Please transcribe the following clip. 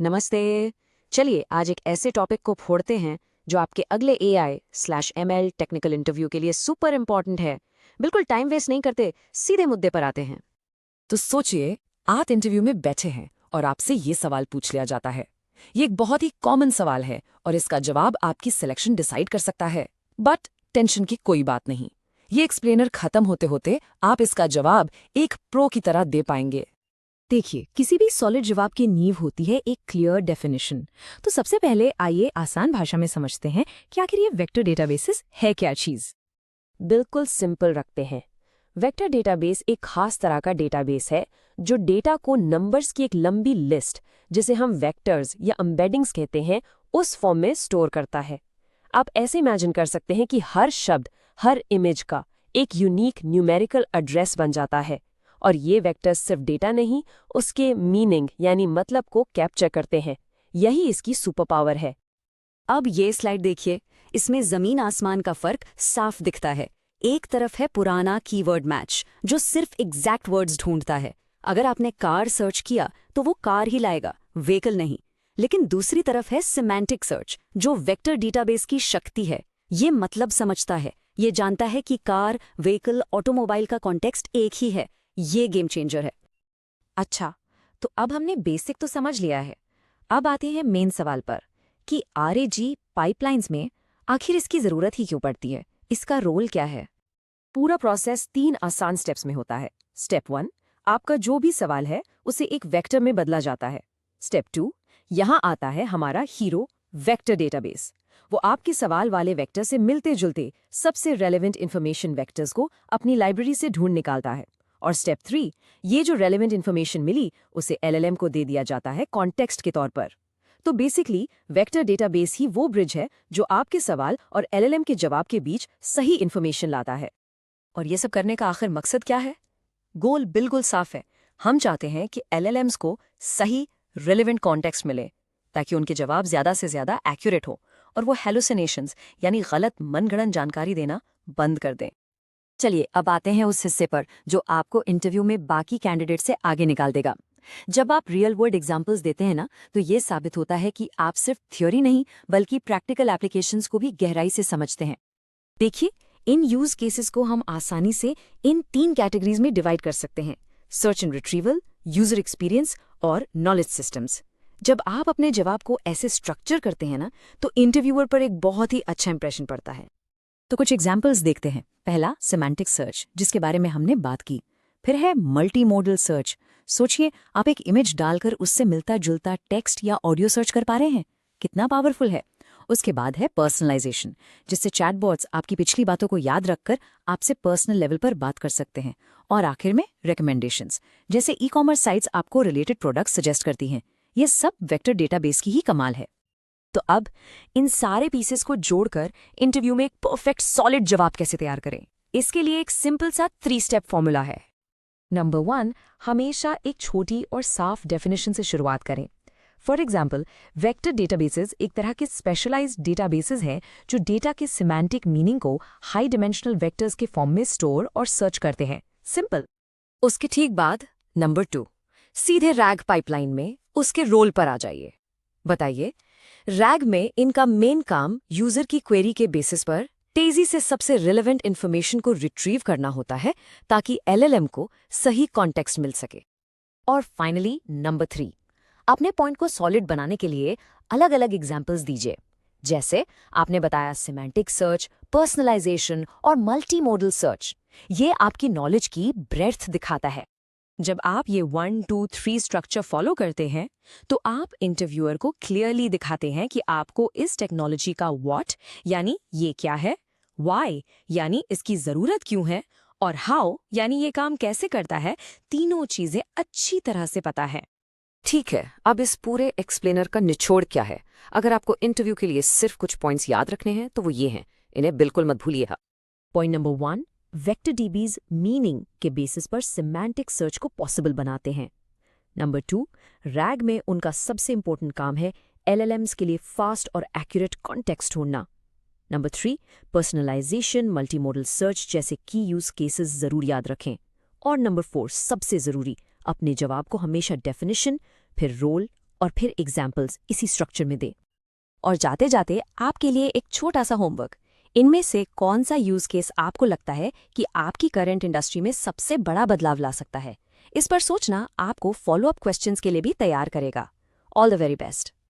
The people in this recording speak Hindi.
नमस्ते। चलिए आज एक ऐसे टॉपिक को फोड़ते हैं जो आपके अगले AI/ML टेक्निकल इंटरव्यू के लिए सुपर इम्पोर्टेंट है। बिल्कुल टाइम वेस्ट नहीं करते, सीधे मुद्दे पर आते हैं। तो सोचिए, आप इंटरव्यू में बैठे हैं और आपसे ये सवाल पूछ लिया जाता है। ये एक बहुत ही कॉमन सवाल है और इसका जवाब आपकी सिलेक्शन डिसाइड कर सकता है। बट टेंशन की कोई बात नहीं। ये एक्सप्लेनर खत्म होते होते आप इसका जवाब एक प्रो की तरह दे पाएंगे। देखिए, किसी भी सॉलिड जवाब की नींव होती है एक क्लियर डेफिनेशन। तो सबसे पहले आइए आसान भाषा में समझते हैं कि आखिर ये वेक्टर डेटाबेसेस है क्या चीज। बिल्कुल सिंपल रखते हैं। वेक्टर डेटाबेस एक खास तरह का डेटाबेस है जो डेटा को नंबर्स की एक लंबी लिस्ट, जिसे हम वेक्टर्स या एम्बेडिंग्स कहते हैं, उस फॉर्म में स्टोर करता है। आप ऐसे इमेजिन कर सकते हैं कि हर शब्द, हर इमेज का एक यूनिक न्यूमेरिकल एड्रेस बन जाता है, और ये वेक्टर्स सिर्फ डेटा नहीं, उसके मीनिंग यानी मतलब को कैप्चर करते हैं। यही इसकी सुपर पावर है। अब ये स्लाइड देखिए, इसमें जमीन आसमान का फर्क साफ दिखता है। एक तरफ है पुराना कीवर्ड मैच जो सिर्फ एग्जैक्ट वर्ड्स ढूंढता है। अगर आपने कार सर्च किया तो वो कार ही लाएगा, व्हीकल नहीं। लेकिन दूसरी तरफ है सिमेंटिक सर्च जो वेक्टर डेटाबेस की शक्ति है। ये मतलब समझता है, ये जानता है कि कार, व्हीकल, ऑटोमोबाइल का कॉन्टेक्स्ट एक ही है। ये गेम चेंजर है। अच्छा, तो अब हमने बेसिक तो समझ लिया है। अब आते हैं मेन सवाल पर कि RAG पाइपलाइंस में आखिर इसकी ज़रूरत ही क्यों पड़ती है, इसका रोल क्या है। पूरा प्रोसेस 3 आसान स्टेप्स में होता है। स्टेप 1, आपका जो भी सवाल है उसे एक वेक्टर में बदला जाता है। स्टेप 2, यहाँ आता है हमारा हीरो, वेक्टर डेटाबेस। वो आपके सवाल वाले वेक्टर से मिलते जुलते सबसे रेलेवेंट इन्फॉर्मेशन वेक्टर्स को अपनी लाइब्रेरी से ढूंढ निकालता है। और स्टेप 3, ये जो रेलेवेंट इन्फॉर्मेशन मिली उसे LLM को दे दिया जाता है कॉन्टेक्स्ट के तौर पर। तो बेसिकली वेक्टर डेटाबेस ही वो ब्रिज है जो आपके सवाल और LLM के जवाब के बीच सही इन्फॉर्मेशन लाता है। और ये सब करने का आखिर मकसद क्या है? गोल बिल्कुल साफ है। हम चाहते हैं कि LLMs को सही रिलेवेंट कॉन्टेक्स्ट मिले ताकि उनके जवाब ज़्यादा से ज़्यादा एक्यूरेट हो और वो हेलुसिनेशंस यानी गलत मनगढ़ंत जानकारी देना बंद कर दें। चलिए अब आते हैं उस हिस्से पर जो आपको इंटरव्यू में बाकी कैंडिडेट से आगे निकाल देगा। जब आप रियल वर्ल्ड एग्जाम्पल्स देते हैं ना, तो ये साबित होता है कि आप सिर्फ थ्योरी नहीं बल्कि प्रैक्टिकल एप्लीकेशंस को भी गहराई से समझते हैं। देखिए, इन यूज केसेस को हम आसानी से इन 3 कैटेगरीज में डिवाइड कर सकते हैं: search and retrieval, user experience और नॉलेज सिस्टम्स। जब आप अपने जवाब को ऐसे स्ट्रक्चर करते हैं ना, तो इंटरव्यूअर पर एक बहुत ही अच्छा इंप्रेशन पड़ता है। तो कुछ एग्जाम्पल्स देखते हैं। पहला, सिमेंटिक सर्च, जिसके बारे में हमने बात की। फिर है मल्टी मोडल सर्च। सोचिए, आप एक इमेज डालकर उससे मिलता जुलता टेक्स्ट या ऑडियो सर्च कर पा रहे हैं। कितना पावरफुल है। उसके बाद है पर्सनलाइजेशन, जिससे चैटबॉट्स आपकी पिछली बातों को याद रखकर आपसे पर्सनल लेवल पर बात कर सकते हैं। और आखिर में रिकमेंडेशंस, जैसे ई-कॉमर्स साइट्स आपको रिलेटेड प्रोडक्ट्स सजेस्ट करती हैं। ये सब वेक्टर डेटाबेस की ही कमाल है। तो अब इन सारे पीसेस को जोड़कर इंटरव्यू में एक परफेक्ट सॉलिड जवाब कैसे तैयार करें, इसके लिए एक सिंपल सा 3 स्टेप फॉर्मूला है। नंबर 1, हमेशा एक छोटी और साफ डेफिनेशन से शुरुआत करें। फॉर एग्जाम्पल, वेक्टर डेटाबेसेस एक तरह के स्पेशलाइज्ड डेटाबेसेस हैं जो डेटा के सिमेंटिक मीनिंग को हाई डिमेंशनल वेक्टर्स के फॉर्म में स्टोर और सर्च करते हैं। सिंपल। उसके ठीक बाद नंबर 2, सीधे रैग पाइपलाइन में उसके रोल पर आ जाइए। बताइए, रैग में इनका मेन काम यूजर की क्वेरी के बेसिस पर तेजी से सबसे रिलेवेंट इन्फॉर्मेशन को रिट्रीव करना होता है ताकि LLM को सही कॉन्टेक्स्ट मिल सके। और फाइनली नंबर 3, अपने पॉइंट को सॉलिड बनाने के लिए अलग अलग एग्जाम्पल्स दीजिए। जैसे आपने बताया सिमेंटिक सर्च, पर्सनलाइजेशन और मल्टी मोडल सर्च। ये आपकी नॉलेज की ब्रेड्थ दिखाता है। जब आप ये 1, 2, 3 स्ट्रक्चर फॉलो करते हैं तो आप इंटरव्यूअर को क्लियरली दिखाते हैं कि आपको इस टेक्नोलॉजी का व्हाट यानी ये क्या है, व्हाई यानी इसकी ज़रूरत क्यों है, और हाउ यानी ये काम कैसे करता है, तीनों चीज़ें अच्छी तरह से पता है। ठीक है, अब इस पूरे एक्सप्लेनर का निचोड़ क्या है? अगर आपको इंटरव्यू के लिए सिर्फ कुछ पॉइंट्स याद रखने हैं तो वो ये हैं, इन्हें बिल्कुल मत भूलिएगा। पॉइंट नंबर 1, वेक्टर डीबीज मीनिंग के बेसिस पर सिमेंटिक सर्च को पॉसिबल बनाते हैं। नंबर 2, रैग में उनका सबसे इंपॉर्टेंट काम है LLMs के लिए फास्ट और एक्यूरेट कॉन्टेक्स्ट ढूंढना। नंबर 3, पर्सनलाइजेशन, मल्टीमोडल सर्च जैसे की यूज केसेस जरूर याद रखें। और नंबर 4, सबसे जरूरी, अपने जवाब को हमेशा डेफिनेशन, फिर रोल और फिर एग्जाम्पल्स इसी स्ट्रक्चर में दें। और जाते जाते आपके लिए एक छोटा सा होमवर्क, इनमें से कौन सा यूज केस आपको लगता है कि आपकी करंट इंडस्ट्री में सबसे बड़ा बदलाव ला सकता है। इस पर सोचना आपको फॉलोअप क्वेश्चंस के लिए भी तैयार करेगा। All the very best.